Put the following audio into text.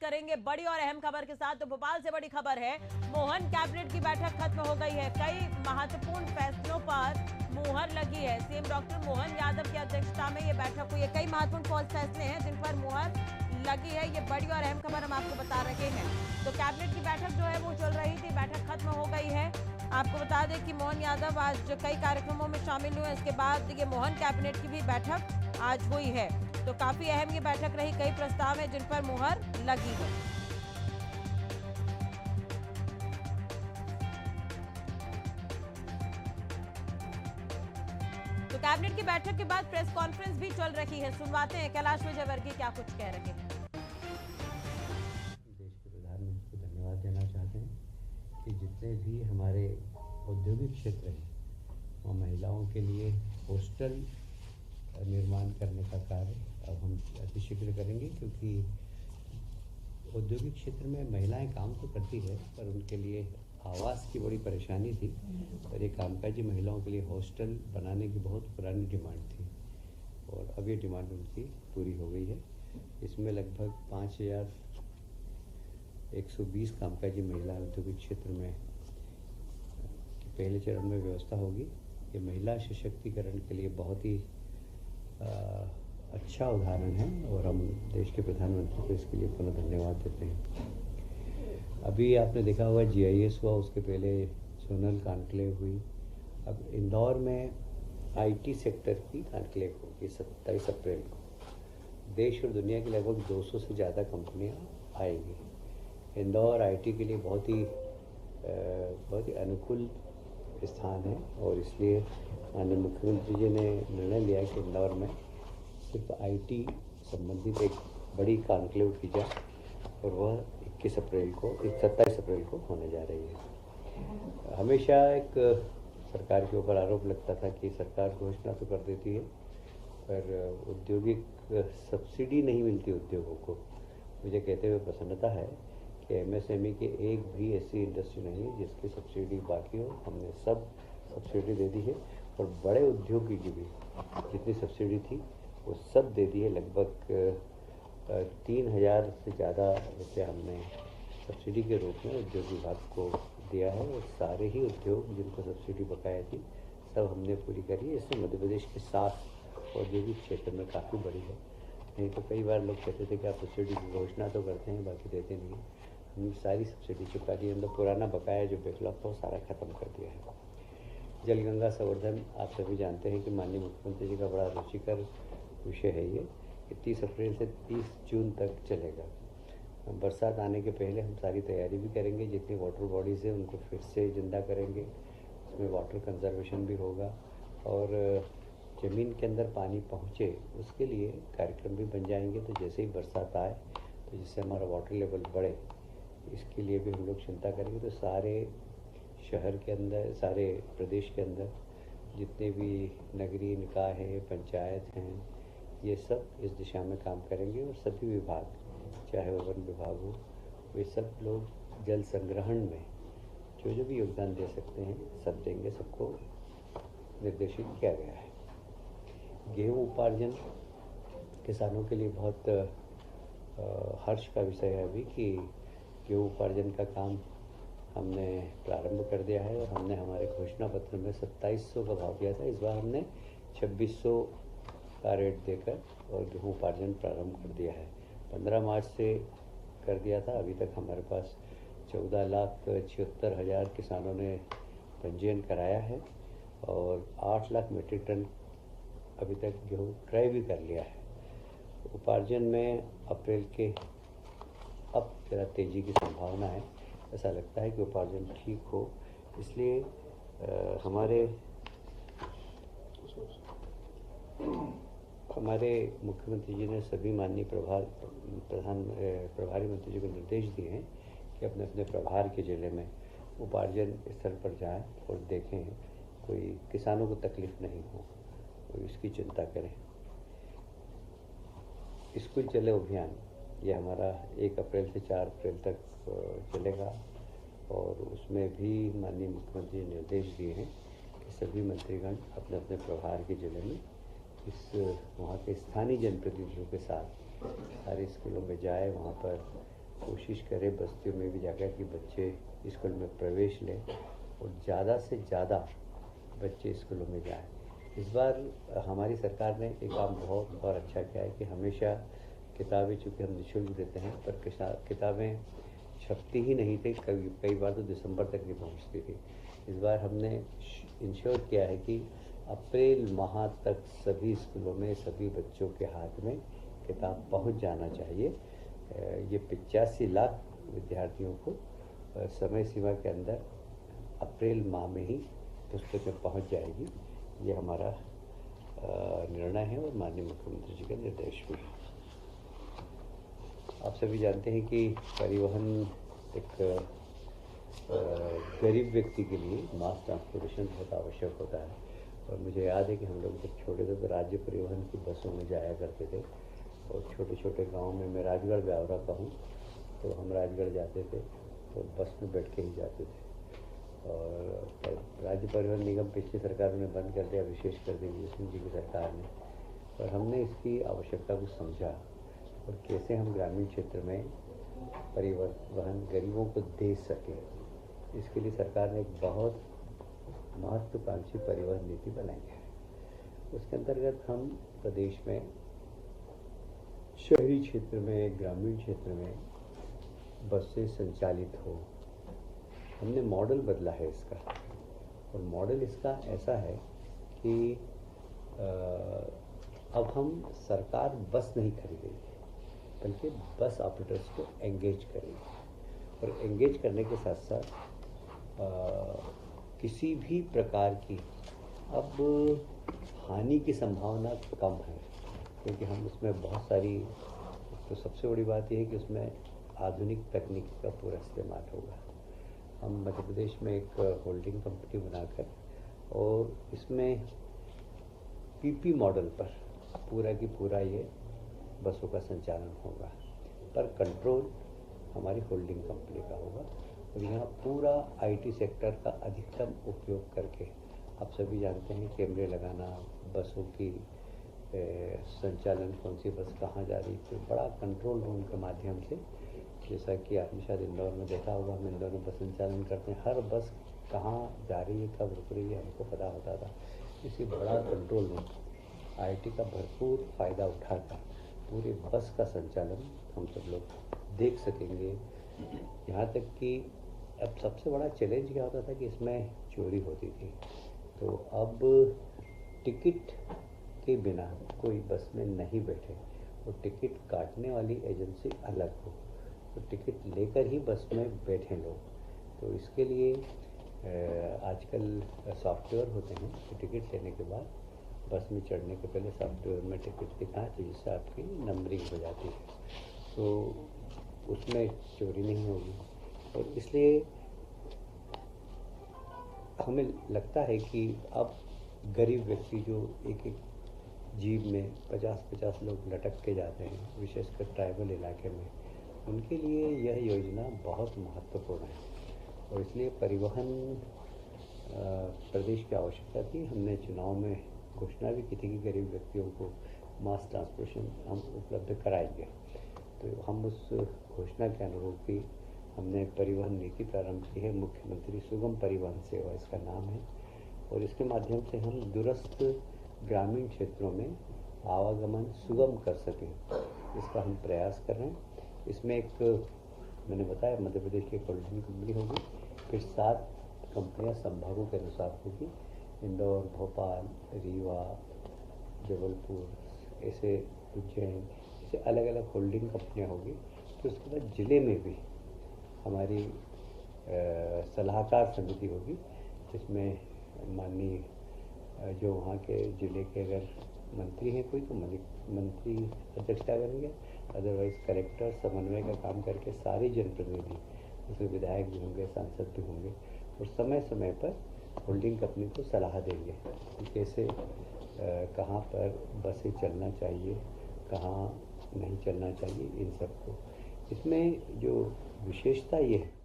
करेंगे बड़ी और अहम खबर के साथ। तो भोपाल से बड़ी खबर है, मोहन कैबिनेट की बैठक खत्म हो गई है। कई महत्वपूर्ण फैसलों पर मुहर लगी है। सीएम डॉक्टर मोहन यादव की अध्यक्षता में ये बैठक हुई है। कई महत्वपूर्ण फैसले हैं जिन पर मुहर लगी है। ये बड़ी और अहम खबर हम आपको बता रहे हैं। तो कैबिनेट की बैठक जो है वो चल रही थी, बैठक खत्म हो गई है। आपको बता दें कि मोहन यादव आज कई कार्यक्रमों में शामिल हुए। इसके बाद ये मोहन कैबिनेट की भी बैठक आज हुई है। तो काफी अहम ये बैठक रही। कई प्रस्ताव हैं जिन पर मुहर लगी है। तो कैबिनेट की बैठक के बाद प्रेस कॉन्फ्रेंस भी चल रही है। सुनवाते हैं कैलाश विजयवर्गीय क्या कुछ कह रहे हैं। देश के प्रधानमंत्री को धन्यवाद देना चाहते हैं कि जितने भी हमारे औद्योगिक क्षेत्र हैं वहाँ महिलाओं के लिए हॉस्टल निर्माण करने का कार्य अब हम अतिशीघ्र करेंगे, क्योंकि औद्योगिक क्षेत्र में महिलाएं काम तो करती है पर उनके लिए आवास की बड़ी परेशानी थी और ये कामकाजी महिलाओं के लिए हॉस्टल बनाने की बहुत पुरानी डिमांड थी और अब ये डिमांड उनकी पूरी हो गई है। इसमें लगभग 5120 कामकाजी महिला औद्योगिक क्षेत्र में पहले चरण में व्यवस्था होगी। ये महिला सशक्तिकरण के लिए बहुत ही अच्छा उदाहरण है और हम देश के प्रधानमंत्री को इसके लिए पुनः धन्यवाद देते हैं। अभी आपने देखा होगा GIS हुआ, उसके पहले सोनल कॉन्क्लेव हुई। अब इंदौर में IT सेक्टर की कॉन्क्लेव होगी 27 अप्रैल को। देश और दुनिया की लगभग 200 से ज़्यादा कंपनियां आएंगी। इंदौर IT के लिए बहुत ही अनुकूल स्थान है और इसलिए माननीय मुख्यमंत्री जी ने निर्णय लिया कि इंदौर में सिर्फ IT संबंधित एक बड़ी कॉन्क्लेव की जाए और वह 27 अप्रैल को होने जा रही है। हमेशा एक सरकार के ऊपर आरोप लगता था कि सरकार घोषणा तो कर देती है पर औद्योगिक सब्सिडी नहीं मिलती उद्योगों को। मुझे कहते हुए प्रसन्नता है कि MSME की एक भी ऐसी इंडस्ट्री नहीं है जिसकी सब्सिडी बाकी हो। हमने सब सब्सिडी दे दी है और बड़े उद्योगी की भी जितनी सब्सिडी थी वो सब दे दी है। लगभग 3000 से ज़्यादा रुपया हमने सब्सिडी के रूप में उद्योग विभाग को दिया है और सारे ही उद्योग जिनको सब्सिडी बकाया थी सब हमने पूरी करी है। इससे मध्य प्रदेश के 7 औद्योगिक क्षेत्र में काफ़ी बड़ी है। नहीं तो कई बार लोग कहते थे कि आप सब्सिडी की घोषणा तो करते हैं बाकी देते नहीं हैं। हमने सारी सब्सिडी चुका दी, मतलब पुराना बकाया जो बैकलॉग था वो सारा ख़त्म कर दिया है। जल गंगा संवर्धन आप सभी जानते हैं कि माननीय मुख्यमंत्री जी का बड़ा रुचिकर विषय है ये। 30 अप्रैल से 30 जून तक चलेगा। बरसात आने के पहले हम सारी तैयारी भी करेंगे। जितनी वाटर बॉडीज़ हैं उनको फिर से जिंदा करेंगे। उसमें वाटर कंजर्वेशन भी होगा और ज़मीन के अंदर पानी पहुँचे उसके लिए कार्यक्रम भी बन जाएंगे। तो जैसे ही बरसात आए तो जिससे हमारा वाटर लेवल बढ़े इसके लिए भी हम लोग चिंता करेंगे। तो सारे शहर के अंदर, सारे प्रदेश के अंदर जितने भी नगरीय निकाय हैं, पंचायत हैं, ये सब इस दिशा में काम करेंगे और सभी विभाग, चाहे वो वन विभाग हो, वे सब लोग जल संग्रहण में जो भी योगदान दे सकते हैं सब देंगे। सबको निर्देशित किया गया है। गेहूँ उपार्जन किसानों के लिए बहुत हर्ष का विषय है अभी कि गेहूँ उपार्जन का काम हमने प्रारंभ कर दिया है और हमने हमारे घोषणा पत्र में 2700 का भाव दिया था। इस बार हमने 2600 का रेट देकर और गेहूँ उपार्जन प्रारंभ कर दिया है। 15 मार्च से कर दिया था। अभी तक हमारे पास 14,76,000 किसानों ने पंजीयन कराया है और 8 लाख मीट्रिक टन अभी तक गेहूँ क्रय भी कर लिया है। उपार्जन में अप्रैल के अब ज़रा तेज़ी की संभावना है। ऐसा लगता है कि उपार्जन ठीक हो, इसलिए हमारे मुख्यमंत्री जी ने सभी माननीय प्रभारी मंत्री जी को निर्देश दिए हैं कि अपने अपने प्रभार के जिले में उपार्जन स्थल पर जाएं और देखें कोई किसानों को तकलीफ नहीं हो, तो इसकी चिंता करें। स्कूल चले अभियान ये हमारा 1 अप्रैल से 4 अप्रैल तक चलेगा और उसमें भी माननीय मुख्यमंत्री ने निर्देश दिए हैं कि सभी मंत्रीगण अपने अपने प्रभार के जिले में वहाँ के स्थानीय जनप्रतिनिधियों के साथ सारे स्कूलों में जाए, वहाँ पर कोशिश करें बस्तियों में भी जाकर कि बच्चे स्कूल में प्रवेश लें और ज़्यादा से ज़्यादा बच्चे स्कूलों में जाएं। इस बार हमारी सरकार ने एक काम बहुत और अच्छा किया है कि हमेशा किताबें चूँकि हम निःशुल्क देते हैं, पर किताबें छपती ही नहीं थी, कई बार तो दिसंबर तक नहीं पहुंचती थी। इस बार हमने इंश्योर किया है कि अप्रैल माह तक सभी स्कूलों में सभी बच्चों के हाथ में किताब पहुंच जाना चाहिए। ये 85 लाख विद्यार्थियों को समय सीमा के अंदर अप्रैल माह में ही पुस्तकें पहुंच जाएगी। ये हमारा निर्णय है और माननीय मुख्यमंत्री जी का निर्देश भी है। आप सभी जानते हैं कि परिवहन एक गरीब व्यक्ति के लिए मास ट्रांसपोर्टेशन बहुत आवश्यक होता है। और मुझे याद है कि हम लोग जब छोटे थे तो राज्य परिवहन की बसों में जाया करते थे और छोटे छोटे गांव में, मैं राजगढ़ ब्यावरा का हूँ, तो हम राजगढ़ जाते थे तो बस में बैठ के ही जाते थे। और राज्य परिवहन निगम पिछली सरकार ने बंद कर दिया, विशेष कर दी सिंह जी की सरकार ने। और हमने इसकी आवश्यकता को समझा और कैसे हम ग्रामीण क्षेत्र में परिवहन गरीबों को दे सकें, इसके लिए सरकार ने एक बहुत महत्वाकांक्षी परिवहन नीति बनाई है। उसके अंतर्गत हम प्रदेश में शहरी क्षेत्र में, ग्रामीण क्षेत्र में बसें संचालित हो, हमने मॉडल बदला है इसका। और मॉडल इसका ऐसा है कि अब हम सरकार बस नहीं खरीदेगी बल्कि बस ऑपरेटर्स को एंगेज करेंगे। और एंगेज करने के साथ साथ किसी भी प्रकार की अब हानि की संभावना कम है, क्योंकि हम उसमें बहुत सारी, तो सबसे बड़ी बात यह है कि उसमें आधुनिक तकनीक का पूरा इस्तेमाल होगा। हम मध्य प्रदेश में एक होल्डिंग कंपनी बनाकर और इसमें पीपी मॉडल पर पूरा की पूरा ये बसों का संचालन होगा, पर कंट्रोल हमारी होल्डिंग कंपनी का होगा। और यहाँ पूरा आईटी सेक्टर का अधिकतम उपयोग करके, आप सभी जानते हैं कैमरे लगाना, बसों की संचालन, कौन सी बस कहाँ जा रही, तो बड़ा कंट्रोल रूम के माध्यम से, जैसा कि आपने शायद इंदौर में देखा होगा, हम इंदौर में बस संचालन करते हैं, हर बस कहाँ जा रही है, कब रुक रही है, हमको पता होता था। इसी बड़ा कंट्रोल रूम आईटी का भरपूर फ़ायदा उठाकर पूरे बस का संचालन हम सब लोग देख सकेंगे। यहाँ तक कि अब सबसे बड़ा चैलेंज क्या होता था कि इसमें चोरी होती थी, तो अब टिकट के बिना कोई बस में नहीं बैठे और टिकट काटने वाली एजेंसी अलग हो, तो टिकट लेकर ही बस में बैठे लोग। तो इसके लिए आजकल सॉफ्टवेयर होते हैं कि टिकट लेने के बाद बस में चढ़ने के पहले सॉफ्टवेयर में टिकट दिखाना चाहिए, जिससे आपकी नंबरिंग हो जाती है, तो उसमें चोरी नहीं होगी। और इसलिए हमें लगता है कि अब गरीब व्यक्ति जो एक एक जीप में 50-50 लोग लटक के जाते हैं, विशेषकर ट्राइबल इलाके में, उनके लिए यह योजना बहुत महत्वपूर्ण है। और इसलिए परिवहन प्रदेश की आवश्यकता थी। हमने चुनाव में घोषणा भी की थी कि गरीब व्यक्तियों को मास ट्रांसपोर्टेशन हम उपलब्ध कराएंगे, तो हम उस घोषणा के अनुरूप ही हमने परिवहन नीति प्रारंभ की है। मुख्यमंत्री सुगम परिवहन सेवा इसका नाम है, और इसके माध्यम से हम दूरस्थ ग्रामीण क्षेत्रों में आवागमन सुगम कर सकें, इसका हम प्रयास कर रहे हैं। इसमें एक मैंने बताया मध्य प्रदेश की एक होल्डिंग कंपनी होगी, फिर 7 कंपनियां संभागों के अनुसार होगी, इंदौर, भोपाल, रीवा, जबलपुर, ऐसे उज्जैन, ऐसे अलग अलग होल्डिंग कंपनियां होगी। फिर उसके बाद ज़िले में भी हमारी सलाहकार समिति होगी, जिसमें माननीय जो वहाँ के ज़िले के अगर मंत्री हैं कोई, तो मंत्री अध्यक्षता करेंगे, अदरवाइज़ कलेक्टर समन्वय का काम करके सारे जनप्रतिनिधि, उसमें विधायक भी होंगे, सांसद भी होंगे, और समय समय पर होल्डिंग कंपनी को सलाह देंगे कि कैसे कहाँ पर बसें चलना चाहिए, कहाँ नहीं चलना चाहिए, इन सबको। इसमें जो विशेषता ये है